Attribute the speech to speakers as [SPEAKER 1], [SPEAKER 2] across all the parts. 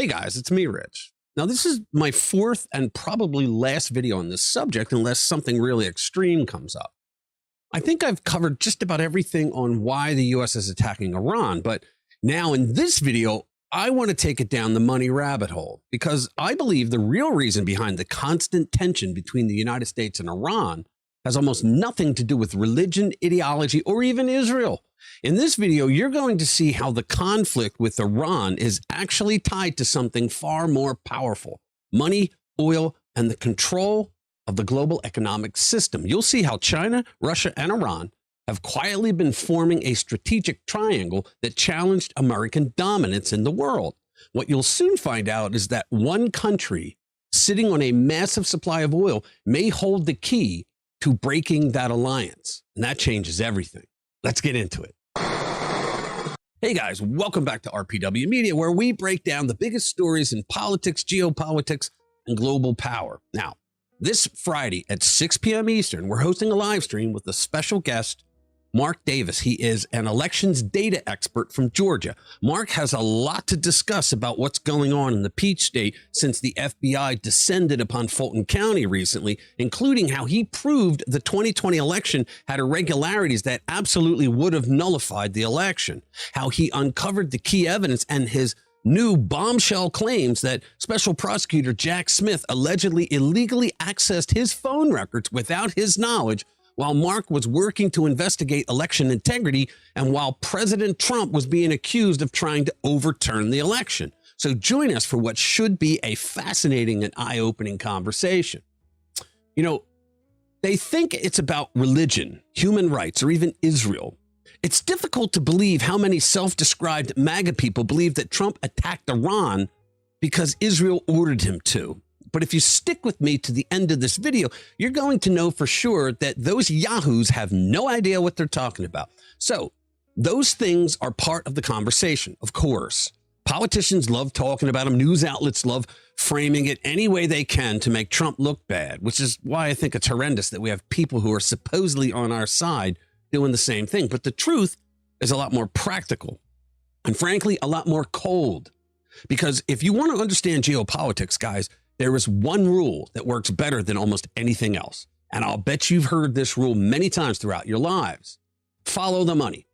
[SPEAKER 1] Hey guys, it's me, Rich. Now, this is my fourth and probably last video on this subject unless something really extreme comes up. I think I've covered just about everything on why the US is attacking Iran, but now in this video, I want to take it down the money rabbit hole because I believe the real reason behind the constant tension between the United States and Iran has almost nothing to do with religion, ideology, or even Israel. In this video, you're going to see how the conflict with Iran is actually tied to something far more powerful: money, oil, and the control of the global economic system. You'll see how China, Russia, and Iran have quietly been forming a strategic triangle that challenged American dominance in the world. What you'll soon find out is that one country sitting on a massive supply of oil may hold the key to breaking that alliance, and that changes everything. Let's get into it. Hey guys, welcome back to RPW Media, where we break down the biggest stories in politics, geopolitics, and global power. Now, this Friday at 6 p.m. Eastern, we're hosting a live stream with a special guest, Mark Davis. He is an elections data expert from Georgia. Mark has a lot to discuss about what's going on in the Peach State since the FBI descended upon Fulton County recently, including how he proved the 2020 election had irregularities that absolutely would have nullified the election, how he uncovered the key evidence, and his new bombshell claims that Special Prosecutor Jack Smith allegedly illegally accessed his phone records without his knowledge while Mark was working to investigate election integrity and while President Trump was being accused of trying to overturn the election. So join us for what should be a fascinating and eye-opening conversation. You know, they think it's about religion, human rights, or even Israel. It's difficult to believe how many self-described MAGA people believe that Trump attacked Iran because Israel ordered him to. But if you stick with me to the end of this video, you're going to know for sure that those yahoos have no idea what they're talking about. So those things are part of the conversation, of course. Politicians love talking about them. News outlets love framing it any way they can to make Trump look bad, which is why I think it's horrendous that we have people who are supposedly on our side doing the same thing. But the truth is a lot more practical and, frankly, a lot more cold. Because if you want to understand geopolitics, guys, there is one rule that works better than almost anything else. And I'll bet you've heard this rule many times throughout your lives. Follow the money.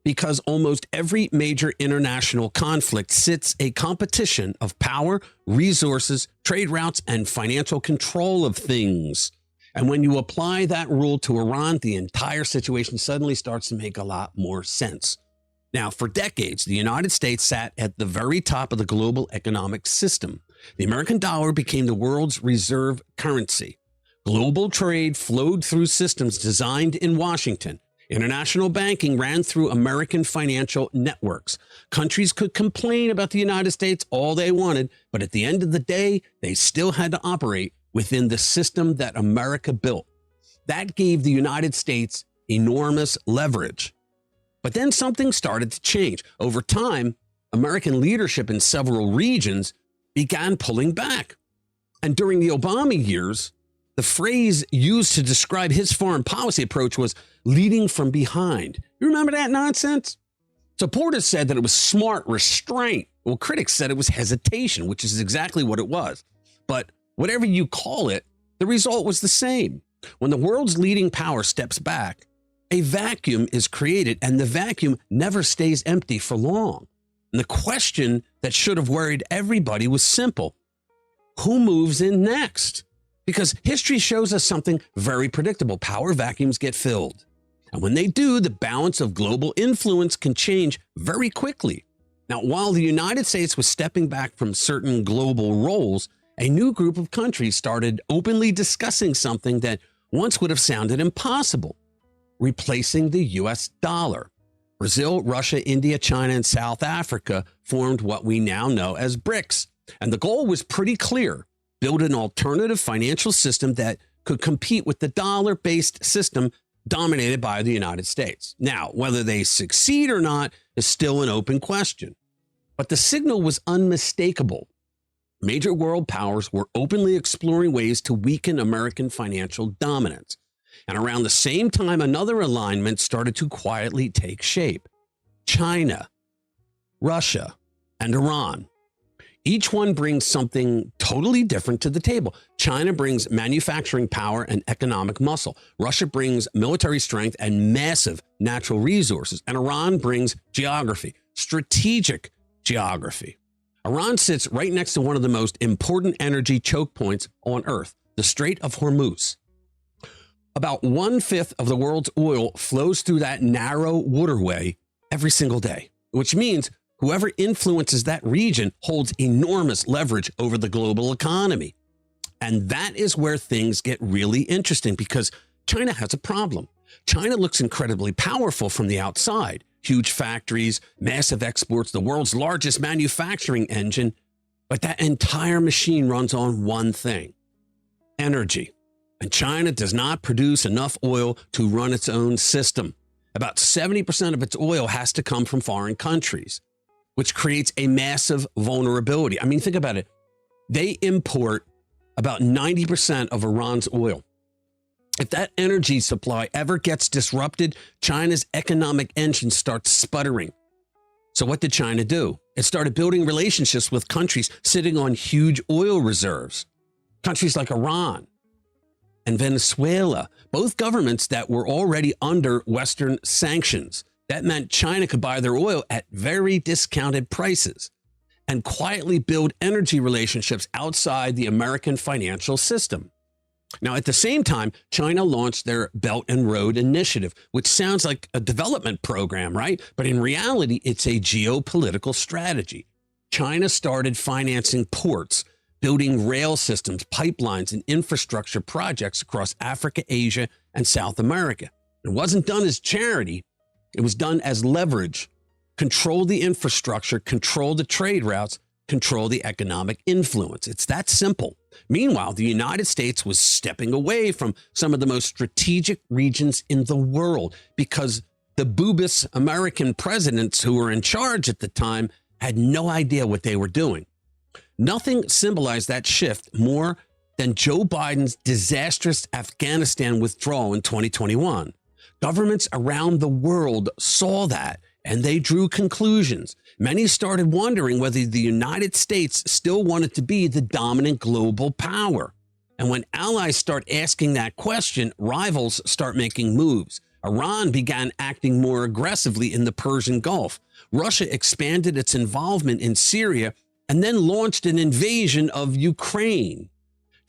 [SPEAKER 1] Because almost every major international conflict sits a competition of power, resources, trade routes, and financial control of things. And when you apply that rule to Iran, the entire situation suddenly starts to make a lot more sense. Now, for decades, the United States sat at the very top of the global economic system. The American dollar became the world's reserve currency. Global trade flowed through systems designed in Washington. International banking ran through American financial networks. Countries could complain about the United States all they wanted, but at the end of the day, they still had to operate within the system that America built. That gave the United States enormous leverage. But then something started to change. Over time, American leadership in several regions began pulling back. And during the Obama years, the phrase used to describe his foreign policy approach was leading from behind. You remember that nonsense? Supporters said that it was smart restraint. Well, critics said it was hesitation, which is exactly what it was. But whatever you call it, the result was the same. When the world's leading power steps back, a vacuum is created, and the vacuum never stays empty for long. And the question that should have worried everybody was simple: who moves in next? Because history shows us something very predictable. Power vacuums get filled. And when they do, the balance of global influence can change very quickly. Now, while the United States was stepping back from certain global roles, a new group of countries started openly discussing something that once would have sounded impossible: replacing the US dollar. Brazil, Russia, India, China, and South Africa formed what we now know as BRICS. And the goal was pretty clear: build an alternative financial system that could compete with the dollar-based system dominated by the United States. Now, whether they succeed or not is still an open question. But the signal was unmistakable. Major world powers were openly exploring ways to weaken American financial dominance. And around the same time, another alignment started to quietly take shape: China, Russia, and Iran. Each one brings something totally different to the table. China brings manufacturing power and economic muscle. Russia brings military strength and massive natural resources. And Iran brings geography, strategic geography. Iran sits right next to one of the most important energy choke points on Earth, the Strait of Hormuz. About 1/5 of the world's oil flows through that narrow waterway every single day, which means whoever influences that region holds enormous leverage over the global economy. And that is where things get really interesting because China has a problem. China looks incredibly powerful from the outside. Huge factories, massive exports, the world's largest manufacturing engine. But that entire machine runs on one thing: energy. And China does not produce enough oil to run its own system. About 70% of its oil has to come from foreign countries, which creates a massive vulnerability. I mean, think about it. They import about 90% of Iran's oil. If that energy supply ever gets disrupted, China's economic engine starts sputtering. So what did China do? It started building relationships with countries sitting on huge oil reserves. Countries like Iran and Venezuela, both governments that were already under Western sanctions. That meant China could buy their oil at very discounted prices and quietly build energy relationships outside the American financial system. Now, at the same time, China launched their Belt and Road Initiative, which sounds like a development program, right? But in reality, it's a geopolitical strategy. China started financing ports, building rail systems, pipelines, and infrastructure projects across Africa, Asia, and South America. It wasn't done as charity. It was done as leverage. Control the infrastructure, control the trade routes, control the economic influence. It's that simple. Meanwhile, the United States was stepping away from some of the most strategic regions in the world because the boobous American presidents who were in charge at the time had no idea what they were doing. Nothing symbolized that shift more than Joe Biden's disastrous Afghanistan withdrawal in 2021. Governments around the world saw that and they drew conclusions. Many started wondering whether the United States still wanted to be the dominant global power. And when allies start asking that question, rivals start making moves. Iran began acting more aggressively in the Persian Gulf. Russia expanded its involvement in Syria and then launched an invasion of Ukraine.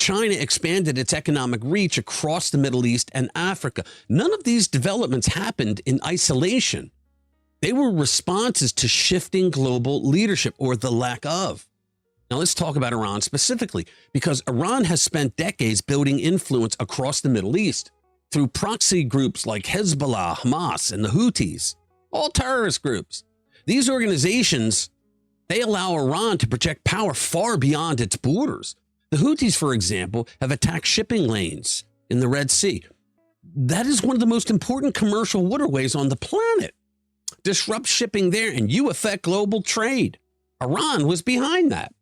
[SPEAKER 1] China expanded its economic reach across the Middle East and Africa. None of these developments happened in isolation. They were responses to shifting global leadership, or the lack of. Now let's talk about Iran specifically, because Iran has spent decades building influence across the Middle East through proxy groups like Hezbollah, Hamas, and the Houthis, all terrorist groups. These organizations, they allow Iran to project power far beyond its borders. The Houthis, for example, have attacked shipping lanes in the Red Sea. That is one of the most important commercial waterways on the planet. Disrupt shipping there and you affect global trade. Iran was behind that.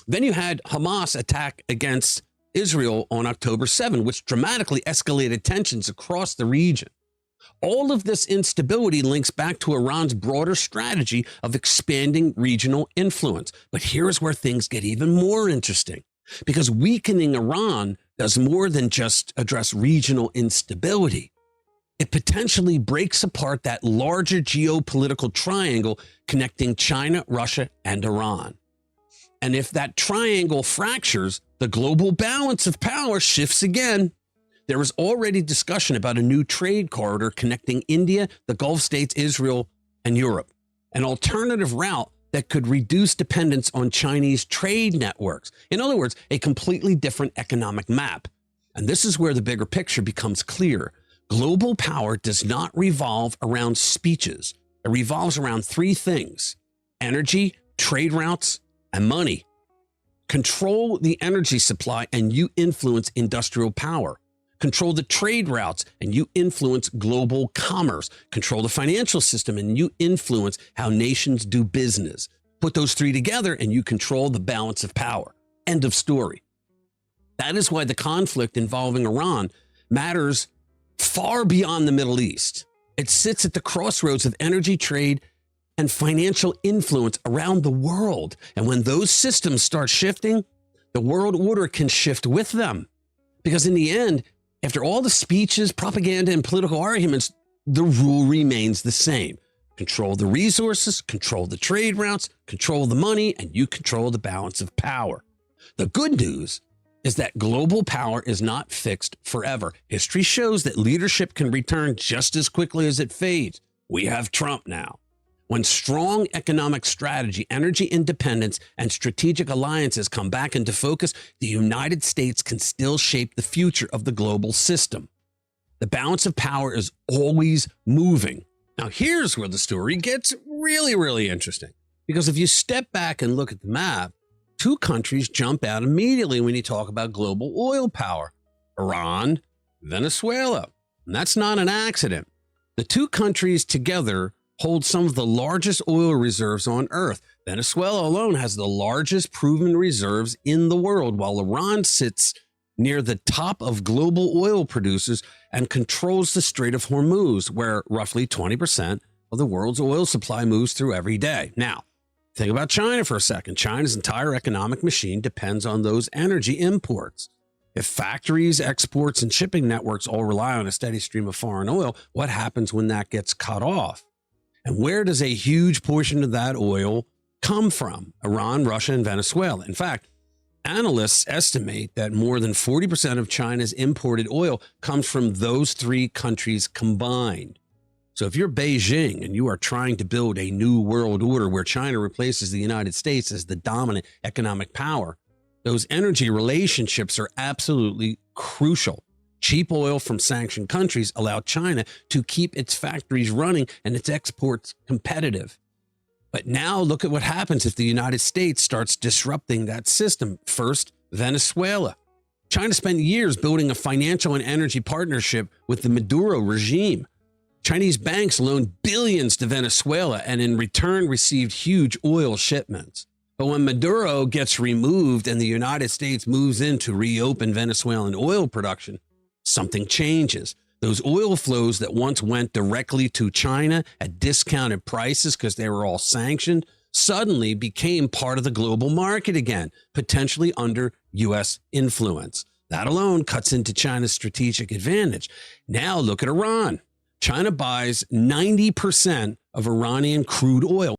[SPEAKER 1] Then you had Hamas attack against Israel on October 7, which dramatically escalated tensions across the region. All of this instability links back to Iran's broader strategy of expanding regional influence. But here's where things get even more interesting, because weakening Iran does more than just address regional instability. It potentially breaks apart that larger geopolitical triangle connecting China, Russia, and Iran. And if that triangle fractures, the global balance of power shifts again. There is already discussion about a new trade corridor connecting India, the Gulf states, Israel, and Europe. An alternative route that could reduce dependence on Chinese trade networks. In other words, a completely different economic map. And this is where the bigger picture becomes clear. Global power does not revolve around speeches. It revolves around three things: energy, trade routes, and money. Control the energy supply and you influence industrial power. Control the trade routes and you influence global commerce. Control the financial system and you influence how nations do business. Put those three together and you control the balance of power. End of story. That is why the conflict involving Iran matters far beyond the Middle East. It sits at the crossroads of energy, trade, and financial influence around the world. And when those systems start shifting, the world order can shift with them. Because in the end, after all the speeches, propaganda, and political arguments, the rule remains the same. Control the resources, control the trade routes, control the money, and you control the balance of power. The good news is that global power is not fixed forever. History shows that leadership can return just as quickly as it fades. We have Trump now. When strong economic strategy, energy independence, and strategic alliances come back into focus, the United States can still shape the future of the global system. The balance of power is always moving. Now, here's where the story gets really, really interesting. Because if you step back and look at the map, two countries jump out immediately when you talk about global oil power: Iran, Venezuela. And that's not an accident. The two countries together hold some of the largest oil reserves on Earth. Venezuela alone has the largest proven reserves in the world, while Iran sits near the top of global oil producers and controls the Strait of Hormuz, where roughly 20% of the world's oil supply moves through every day. Now, think about China for a second. China's entire economic machine depends on those energy imports. If factories, exports, and shipping networks all rely on a steady stream of foreign oil, what happens when that gets cut off? And where does a huge portion of that oil come from? Iran, Russia, and Venezuela. In fact, analysts estimate that more than 40% of China's imported oil comes from those three countries combined. So if you're Beijing and you are trying to build a new world order where China replaces the United States as the dominant economic power, those energy relationships are absolutely crucial. Cheap oil from sanctioned countries allow China to keep its factories running and its exports competitive. But now look at what happens if the United States starts disrupting that system. First, Venezuela. China spent years building a financial and energy partnership with the Maduro regime. Chinese banks loaned billions to Venezuela and in return received huge oil shipments. But when Maduro gets removed and the United States moves in to reopen Venezuelan oil production, something changes. Those oil flows that once went directly to China at discounted prices because they were all sanctioned suddenly became part of the global market again, potentially under U.S. influence. That alone cuts into China's strategic advantage. Now look at Iran. China buys 90% of Iranian crude oil.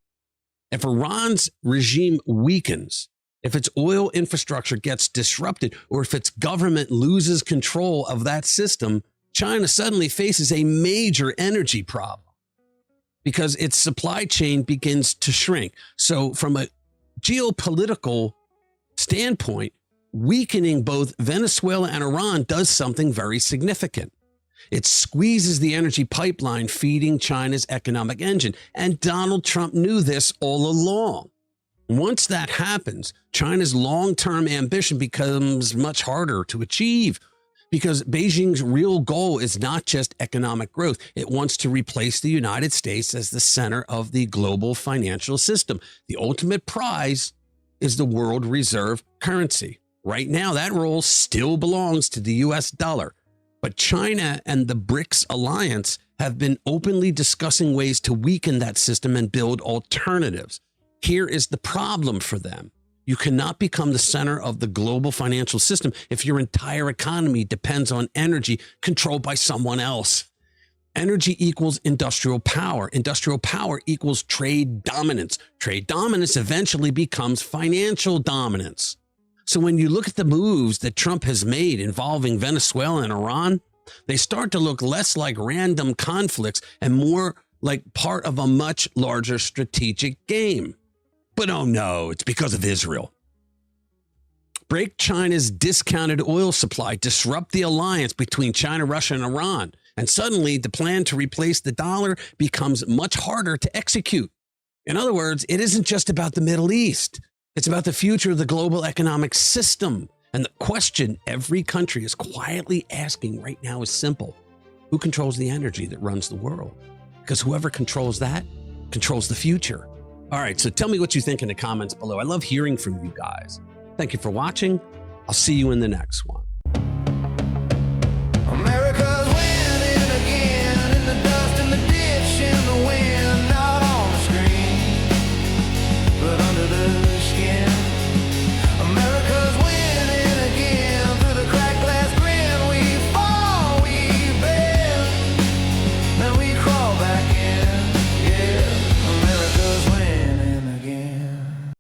[SPEAKER 1] If Iran's regime weakens, if its oil infrastructure gets disrupted, or if its government loses control of that system, China suddenly faces a major energy problem because its supply chain begins to shrink. So from a geopolitical standpoint, weakening both Venezuela and Iran does something very significant. It squeezes the energy pipeline feeding China's economic engine. And Donald Trump knew this all along. Once that happens, China's long-term ambition becomes much harder to achieve because Beijing's real goal is not just economic growth. It wants to replace the United States as the center of the global financial system. The ultimate prize is the world reserve currency. Right now, that role still belongs to the US dollar. But China and the BRICS alliance have been openly discussing ways to weaken that system and build alternatives. Here is the problem for them. You cannot become the center of the global financial system if your entire economy depends on energy controlled by someone else. Energy equals industrial power. Industrial power equals trade dominance. Trade dominance eventually becomes financial dominance. So when you look at the moves that Trump has made involving Venezuela and Iran, they start to look less like random conflicts and more like part of a much larger strategic game. But oh no, it's because of Israel. Break China's discounted oil supply, disrupt the alliance between China, Russia, and Iran, and suddenly the plan to replace the dollar becomes much harder to execute. In other words, it isn't just about the Middle East. It's about the future of the global economic system. And the question every country is quietly asking right now is simple. Who controls the energy that runs the world? Because whoever controls that controls the future. All right, so tell me what you think in the comments below. I love hearing from you guys. Thank you for watching. I'll see you in the next one.